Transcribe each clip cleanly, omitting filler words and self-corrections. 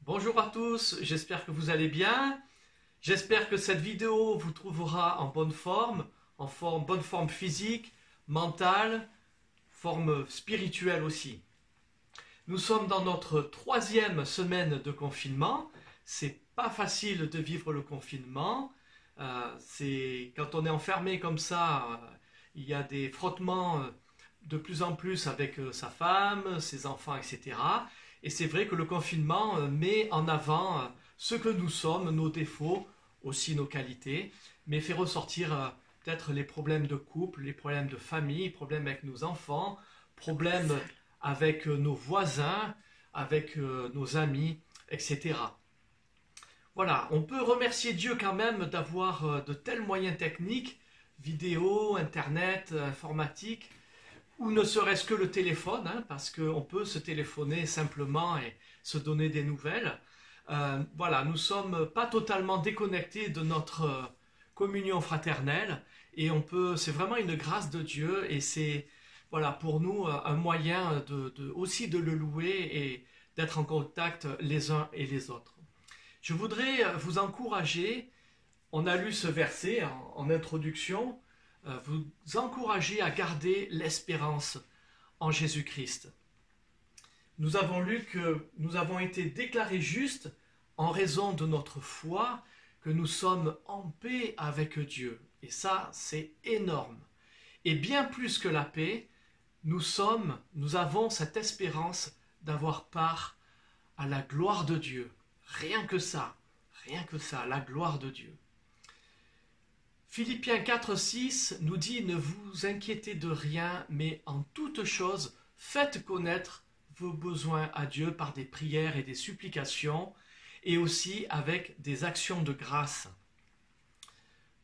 Bonjour à tous, j'espère que vous allez bien. J'espère que cette vidéo vous trouvera en bonne forme physique, mentale, forme spirituelle aussi. Nous sommes dans notre 3e semaine de confinement. C'est pas facile de vivre le confinement. Quand on est enfermé comme ça, il y a des frottements de plus en plus avec sa femme, ses enfants, etc. Et c'est vrai que le confinement met en avant ce que nous sommes, nos défauts, aussi nos qualités, mais fait ressortir peut-être les problèmes de couple, les problèmes de famille, les problèmes avec nos enfants, problèmes avec nos voisins, avec nos amis, etc. Voilà, on peut remercier Dieu quand même d'avoir de tels moyens techniques, vidéo, internet, informatique, ou ne serait-ce que le téléphone, hein, parce qu'on peut se téléphoner simplement et se donner des nouvelles. Voilà, nous ne sommes pas totalement déconnectés de notre communion fraternelle, et c'est vraiment une grâce de Dieu, et c'est voilà, pour nous un moyen aussi de le louer et d'être en contact les uns et les autres. Je voudrais vous encourager, on a lu ce verset en introduction, vous encourager à garder l'espérance en Jésus-Christ. Nous avons lu que nous avons été déclarés justes en raison de notre foi, que nous sommes en paix avec Dieu. Et ça, c'est énorme. Et bien plus que la paix, nous avons cette espérance d'avoir part à la gloire de Dieu. Rien que ça, la gloire de Dieu. Philippiens 4,6 nous dit « Ne vous inquiétez de rien, mais en toute chose, faites connaître vos besoins à Dieu par des prières et des supplications, et aussi avec des actions de grâce. »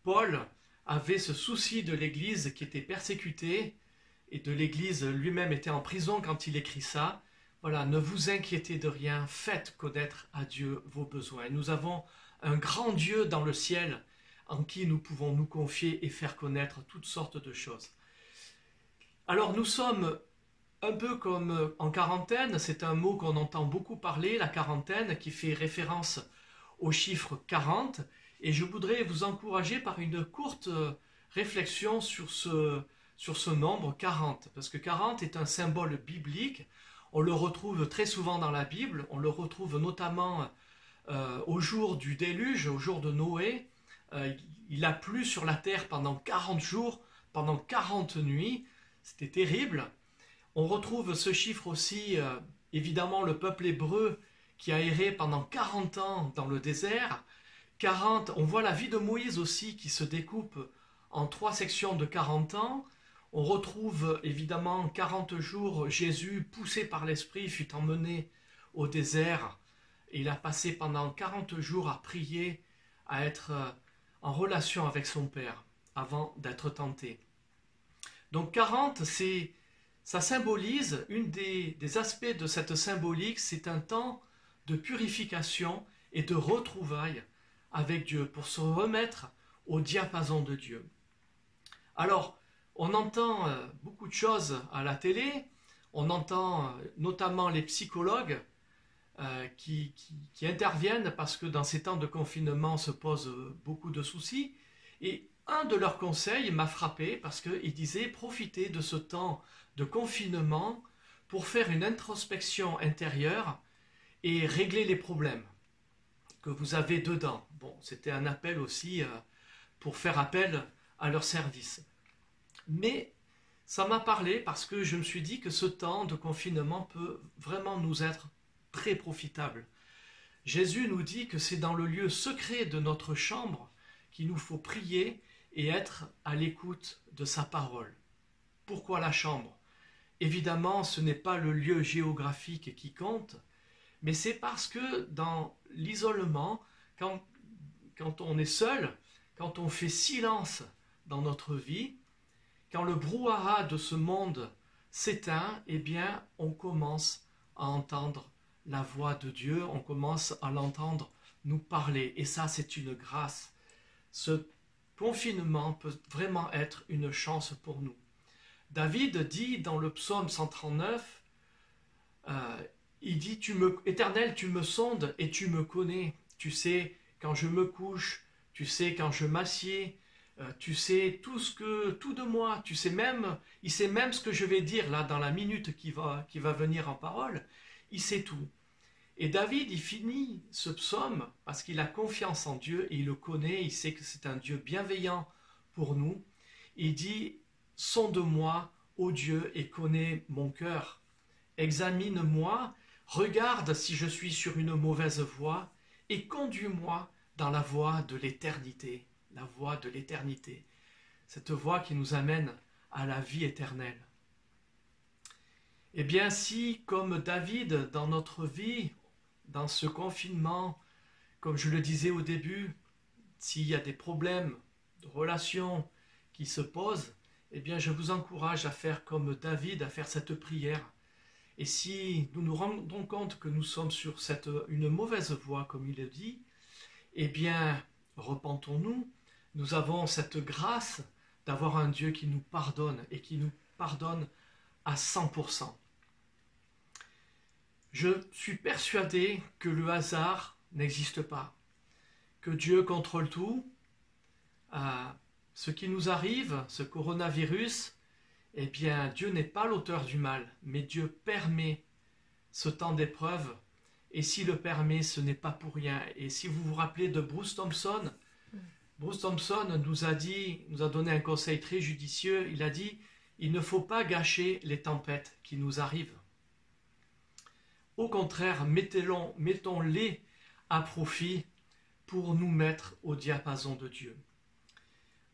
Paul avait ce souci de l'Église qui était persécutée, et de l'Église lui-même était en prison quand il écrit ça. Voilà, ne vous inquiétez de rien, faites connaître à Dieu vos besoins. Nous avons un grand Dieu dans le ciel, en qui nous pouvons nous confier et faire connaître toutes sortes de choses. Alors nous sommes un peu comme en quarantaine, c'est un mot qu'on entend beaucoup parler, la quarantaine, qui fait référence au chiffre 40, et je voudrais vous encourager par une courte réflexion sur ce nombre 40, parce que 40 est un symbole biblique, on le retrouve très souvent dans la Bible, on le retrouve notamment au jour du déluge, au jour de Noé. Il a plu sur la terre pendant 40 jours, pendant 40 nuits. C'était terrible. On retrouve ce chiffre aussi, évidemment, le peuple hébreu qui a erré pendant 40 ans dans le désert. 40, on voit la vie de Moïse aussi qui se découpe en 3 sections de 40 ans. On retrouve évidemment 40 jours, Jésus, poussé par l'Esprit, fut emmené au désert. Et il a passé pendant 40 jours à prier, à être en relation avec son Père avant d'être tenté. Donc 40, ça symbolise, une des aspects de cette symbolique, c'est un temps de purification et de retrouvailles avec Dieu pour se remettre au diapason de Dieu. Alors, on entend beaucoup de choses à la télé, on entend notamment les psychologues qui interviennent parce que dans ces temps de confinement se posent beaucoup de soucis. Et un de leurs conseils m'a frappé parce qu'il disait profitez de ce temps de confinement pour faire une introspection intérieure et régler les problèmes que vous avez dedans. Bon, c'était un appel aussi pour faire appel à leur service. Mais ça m'a parlé parce que je me suis dit que ce temps de confinement peut vraiment nous être très profitable. Jésus nous dit que c'est dans le lieu secret de notre chambre qu'il nous faut prier et être à l'écoute de sa parole. Pourquoi la chambre? Évidemment, ce n'est pas le lieu géographique qui compte, mais c'est parce que dans l'isolement, quand on est seul, quand on fait silence dans notre vie, quand le brouhaha de ce monde s'éteint, eh bien, on commence à entendre la voix de Dieu, on commence à l'entendre nous parler. Et ça, c'est une grâce. Ce confinement peut vraiment être une chance pour nous. David dit dans le psaume 139, il dit, Éternel, tu me sondes et tu me connais. Tu sais quand je me couche, tu sais quand je m'assieds, tu sais tout de moi. Tu sais même, il sait même ce que je vais dire là dans la minute qui va venir en parole. Il sait tout. Et David, il finit ce psaume parce qu'il a confiance en Dieu et il le connaît, il sait que c'est un Dieu bienveillant pour nous. Il dit, sonde-moi, ô Dieu, et connais mon cœur. Examine-moi, regarde si je suis sur une mauvaise voie et conduis-moi dans la voie de l'éternité. La voie de l'éternité. Cette voie qui nous amène à la vie éternelle. Eh bien, si, comme David, dans notre vie, dans ce confinement, comme je le disais au début, s'il y a des problèmes de relations qui se posent, eh bien, je vous encourage à faire comme David, à faire cette prière. Et si nous nous rendons compte que nous sommes sur une mauvaise voie, comme il le dit, eh bien, repentons-nous. Nous avons cette grâce d'avoir un Dieu qui nous pardonne et qui nous pardonne à 100%. Je suis persuadé que le hasard n'existe pas, que Dieu contrôle tout. Ce qui nous arrive, ce coronavirus, eh bien, Dieu n'est pas l'auteur du mal, mais Dieu permet ce temps d'épreuve, et s'il le permet, ce n'est pas pour rien. Et si vous vous rappelez de Bruce Thompson nous a donné un conseil très judicieux, il a dit, il ne faut pas gâcher les tempêtes qui nous arrivent. Au contraire, mettons-les à profit pour nous mettre au diapason de Dieu.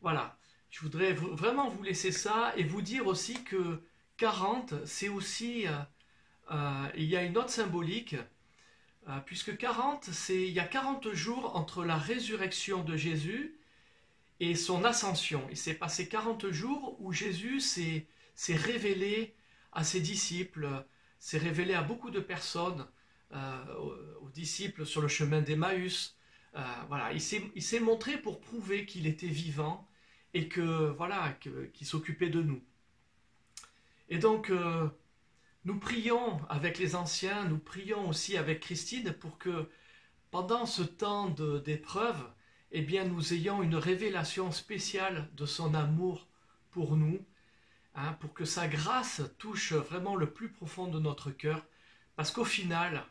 Voilà, je voudrais vraiment vous laisser ça et vous dire aussi que 40, c'est aussi, il y a une autre symbolique, puisque 40, il y a 40 jours entre la résurrection de Jésus et son ascension. Il s'est passé 40 jours où Jésus s'est révélé à ses disciples, s'est révélé à beaucoup de personnes, aux disciples sur le chemin d'Emmaüs. Voilà, il s'est montré pour prouver qu'il était vivant et qu'il s'occupait de nous. Et donc, nous prions avec les anciens, nous prions aussi avec Christine pour que pendant ce temps d'épreuve, eh bien, nous ayons une révélation spéciale de son amour pour nous, pour que sa grâce touche vraiment le plus profond de notre cœur, parce qu'au final,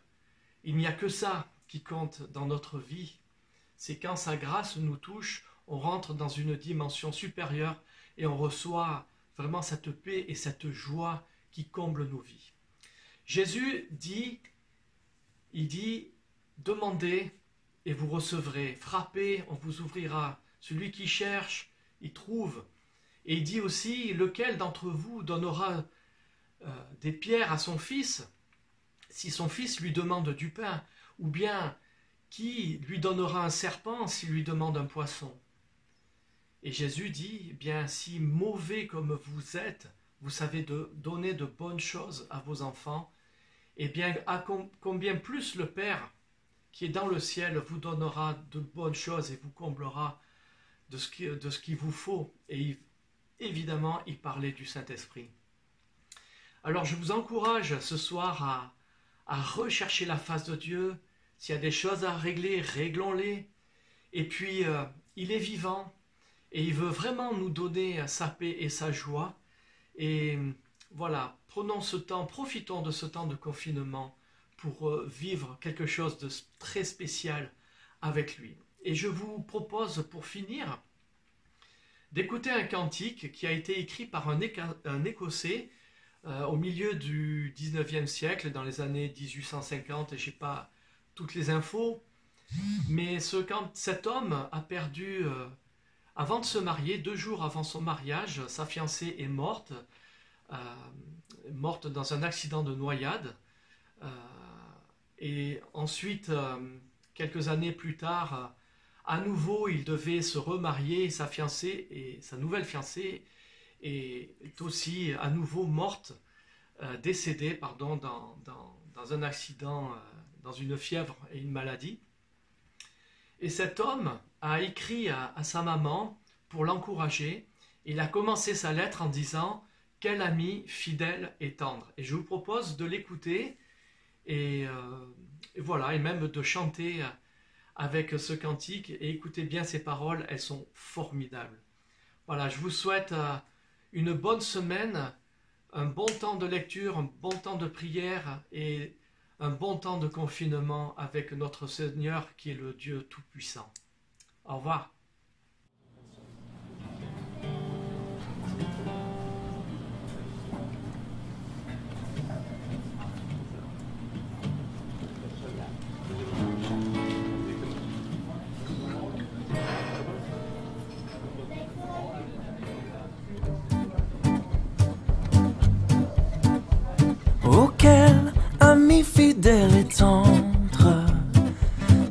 il n'y a que ça qui compte dans notre vie. C'est quand sa grâce nous touche, on rentre dans une dimension supérieure et on reçoit vraiment cette paix et cette joie qui comble nos vies. Jésus dit, demandez et vous recevrez, frappez, on vous ouvrira. Celui qui cherche, il trouve. Et il dit aussi, lequel d'entre vous donnera des pierres à son fils, si son fils lui demande du pain, ou bien qui lui donnera un serpent s'il lui demande un poisson. Et Jésus dit, eh bien, si mauvais comme vous êtes, vous savez donner de bonnes choses à vos enfants, eh bien, combien plus le Père qui est dans le ciel vous donnera de bonnes choses et vous comblera de ce qu'il vous faut. Et évidemment, il parlait du Saint-Esprit. Alors, je vous encourage ce soir à rechercher la face de Dieu. S'il y a des choses à régler, réglons-les. Et puis, il est vivant et il veut vraiment nous donner sa paix et sa joie. Et voilà, profitons de ce temps de confinement pour vivre quelque chose de très spécial avec lui. Et je vous propose, pour finir, d'écouter un cantique qui a été écrit par un Écossais au milieu du 19e siècle, dans les années 1850, et je n'ai pas toutes les infos, mais cet homme a perdu, avant de se marier, 2 jours avant son mariage, sa fiancée est morte dans un accident de noyade, et ensuite, quelques années plus tard, à nouveau, il devait se remarier, sa nouvelle fiancée est aussi à nouveau décédée dans un accident, dans une fièvre et une maladie. Et cet homme a écrit à sa maman pour l'encourager. Il a commencé sa lettre en disant « Quel ami fidèle et tendre ». Et je vous propose de l'écouter et voilà, et même de chanter avec ce cantique. Et écoutez bien ces paroles, elles sont formidables. Voilà, je vous souhaite une bonne semaine, un bon temps de lecture, un bon temps de prière et un bon temps de confinement avec notre Seigneur qui est le Dieu Tout-Puissant. Au revoir. Auquel ami fidèle et tendre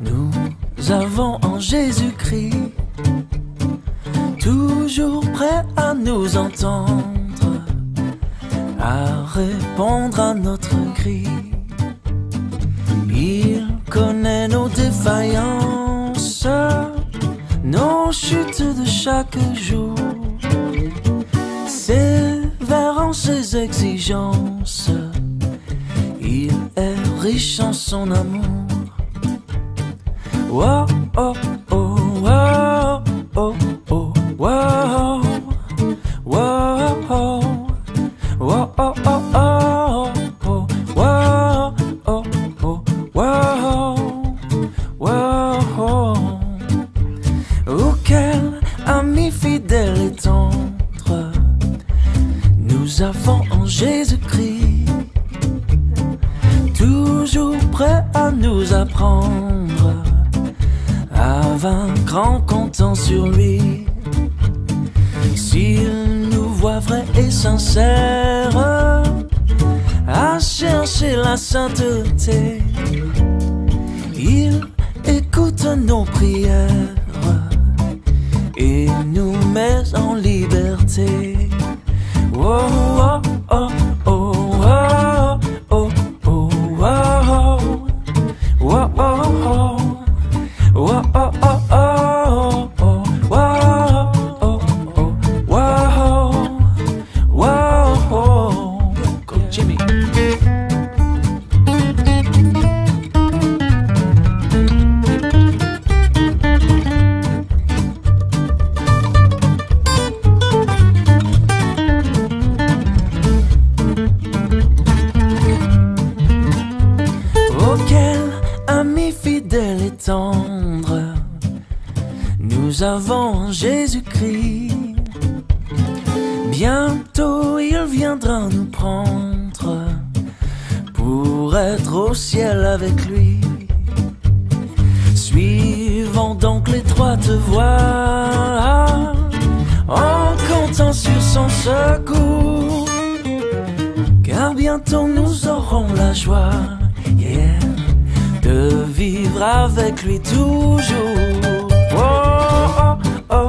nous avons en Jésus-Christ, toujours prêt à nous entendre, à répondre à notre cri. Il connaît nos défaillances, nos chutes de chaque jour, sévère en ses exigences. Il est riche en son amour. Wow, oh, oh, wow, oh, oh, wow, wow, oh, wow, oh, oh, oh, oh, wow, oh, oh, wow, wow. Auquel ami fidèle et tendre nous avons en Jésus-Christ, toujours prêt à nous apprendre à vaincre en comptant sur lui. S'il nous voit vrai et sincère à chercher la sainteté, il écoute nos prières et nous met en liberté. Oh, oh, oh, oh, oh, oh, oh, wow, wow, oh, wow, oh, oh, oh, oh, wow, oh, oh, wow, wow, go Jimmy. Fidèle et tendre, nous avons en Jésus-Christ. Bientôt il viendra nous prendre pour être au ciel avec lui. Suivons donc l'étroite voie en comptant sur son secours, car bientôt nous aurons la joie, yeah, de vivre avec lui toujours. Oh, oh, oh,